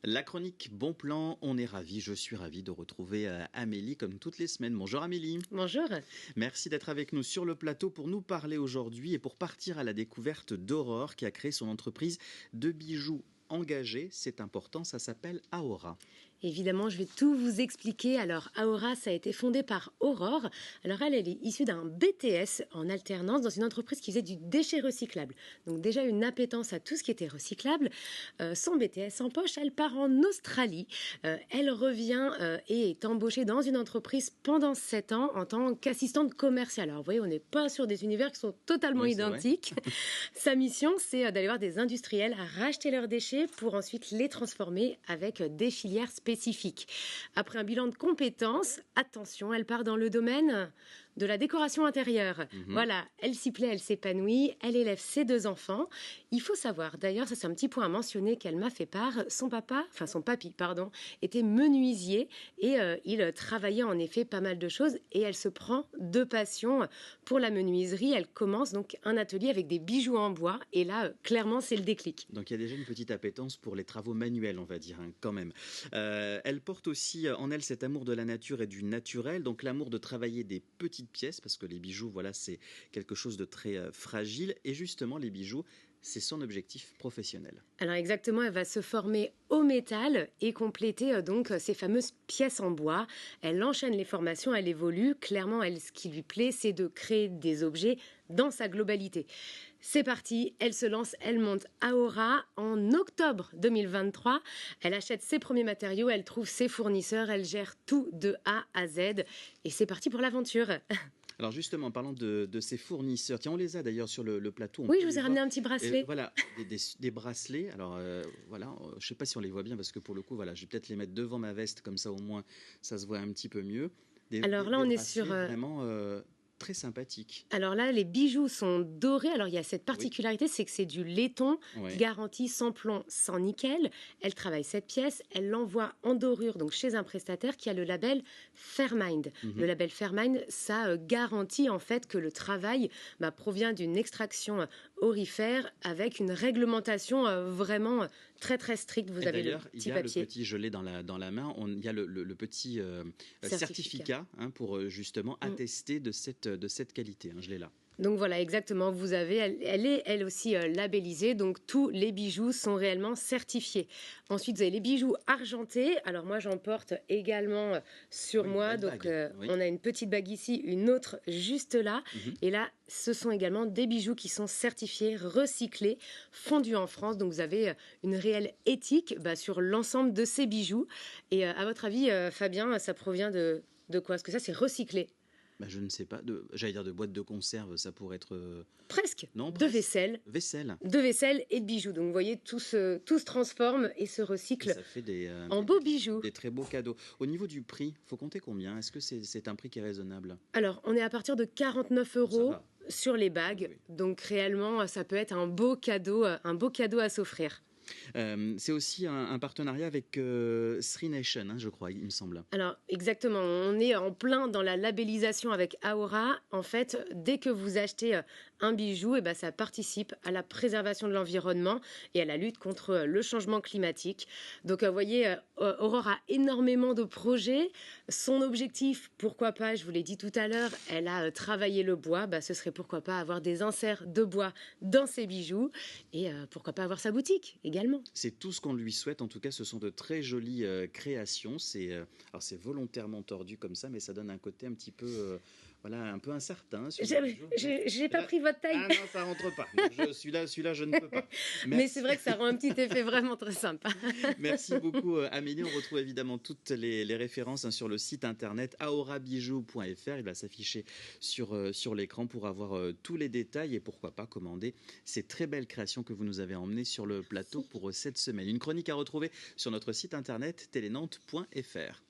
La chronique Bon Plan, on est ravis, je suis ravi de retrouver Amélie comme toutes les semaines. Bonjour Amélie. Bonjour. Merci d'être avec nous sur le plateau pour nous parler aujourd'hui et pour partir à la découverte d'Aurore qui a créé son entreprise de bijoux engagés. C'est important, ça s'appelle Aora. Évidemment, je vais tout vous expliquer. Alors, Aora, ça a été fondé par Aurore. Alors, elle est issue d'un BTS en alternance dans une entreprise qui faisait du déchet recyclable. Donc, déjà une appétence à tout ce qui était recyclable. Son BTS en poche, elle part en Australie. Elle revient et est embauchée dans une entreprise pendant 7 ans en tant qu'assistante commerciale. Alors, vous voyez, on n'est pas sur des univers qui sont totalement identiques. Sa mission, c'est d'aller voir des industriels à racheter leurs déchets pour ensuite les transformer avec des filières spécifiques. Après un bilan de compétences, attention, elle part dans le domaine de la décoration intérieure. Voilà, elle s'y plaît, elle s'épanouit, elle élève ses 2 enfants. Il faut savoir, d'ailleurs, ça c'est un petit point à mentionner qu'elle m'a fait part, son papy, était menuisier et il travaillait en effet pas mal de choses et elle se prend de passion pour la menuiserie. Elle commence donc un atelier avec des bijoux en bois et là, clairement, c'est le déclic. Donc il y a déjà une petite appétence pour les travaux manuels, on va dire, quand même. Elle porte aussi en elle cet amour de la nature et du naturel, donc l'amour de travailler des petites pièces, parce que les bijoux, voilà, c'est quelque chose de très fragile. Et justement, les bijoux, c'est son objectif professionnel. Alors exactement, elle va se former au métal et compléter donc ces fameuses pièces en bois. Elle enchaîne les formations, elle évolue. Clairement, elle, ce qui lui plaît, c'est de créer des objets dans sa globalité. C'est parti, elle se lance, elle monte Aora en octobre 2023. Elle achète ses premiers matériaux, elle trouve ses fournisseurs, elle gère tout de A à Z. Et c'est parti pour l'aventure. Alors justement, en parlant de ces fournisseurs, tiens, on les a d'ailleurs sur le plateau. Oui, je vous ai ramené un petit bracelet. Voilà, des bracelets. Alors voilà, je ne sais pas si on les voit bien parce que pour le coup, voilà, je vais peut-être les mettre devant ma veste, comme ça au moins ça se voit un petit peu mieux. Alors là, on est sur vraiment très sympathique. Alors là, les bijoux sont dorés. Alors il y a cette particularité, c'est que c'est du laiton, garanti sans plomb, sans nickel. Elle travaille cette pièce, elle l'envoie en dorure donc chez un prestataire qui a le label Fairmined. Le label Fairmined, ça garantit en fait que le travail provient d'une extraction aurifère avec une réglementation vraiment très très stricte. Vous avez le petit papier. Le petit, je l'ai dans la main. Il y a le petit certificat pour justement attester de cette qualité. Je l'ai là. Donc voilà, exactement, vous avez, elle est elle aussi labellisée, donc tous les bijoux sont réellement certifiés. Ensuite, vous avez les bijoux argentés. Alors moi, j'en porte également sur moi. Donc on a une petite bague ici, une autre juste là. Et là, ce sont également des bijoux qui sont certifiés, recyclés, fondus en France. Donc vous avez une réelle éthique sur l'ensemble de ces bijoux. Et à votre avis, Fabien, ça provient de quoi? Est-ce que ça, c'est recyclé? Je ne sais pas. J'allais dire de boîtes de conserve, ça pourrait être... Presque. Non, de vaisselle. De vaisselle et de bijoux. Donc vous voyez, tout se transforme et se recycle ça fait en beaux bijoux. Des très beaux cadeaux. Au niveau du prix, il faut compter combien? Est-ce que c'est un prix qui est raisonnable? Alors, on est à partir de 49 € sur les bagues. Oui. Donc réellement, ça peut être un beau cadeau à s'offrir. C'est aussi un partenariat avec Sri Nation, je crois, il me semble. Alors, exactement. On est en plein dans la labellisation avec Aora. En fait, dès que vous achetez un bijou, ça participe à la préservation de l'environnement et à la lutte contre le changement climatique. Donc, vous voyez, Aurore a énormément de projets. Son objectif, pourquoi pas, je vous l'ai dit tout à l'heure, elle a travaillé le bois. Ce serait pourquoi pas avoir des inserts de bois dans ses bijoux et pourquoi pas avoir sa boutique également. C'est tout ce qu'on lui souhaite. En tout cas, ce sont de très jolies créations. C'est volontairement tordu comme ça, mais ça donne un côté un petit peu, un peu incertain. J'ai pas pris votre taille. Ah non, ça rentre pas. Celui-là, je ne peux pas. Mais c'est vrai que ça rend un petit effet vraiment très sympa. Merci beaucoup, Amélie. On retrouve évidemment toutes les références sur le site internet aorabijou.fr. Il va s'afficher sur l'écran pour avoir tous les détails et pourquoi pas commander ces très belles créations que vous nous avez emmenées sur le plateau pour cette semaine. Une chronique à retrouver sur notre site internet telenantes.fr.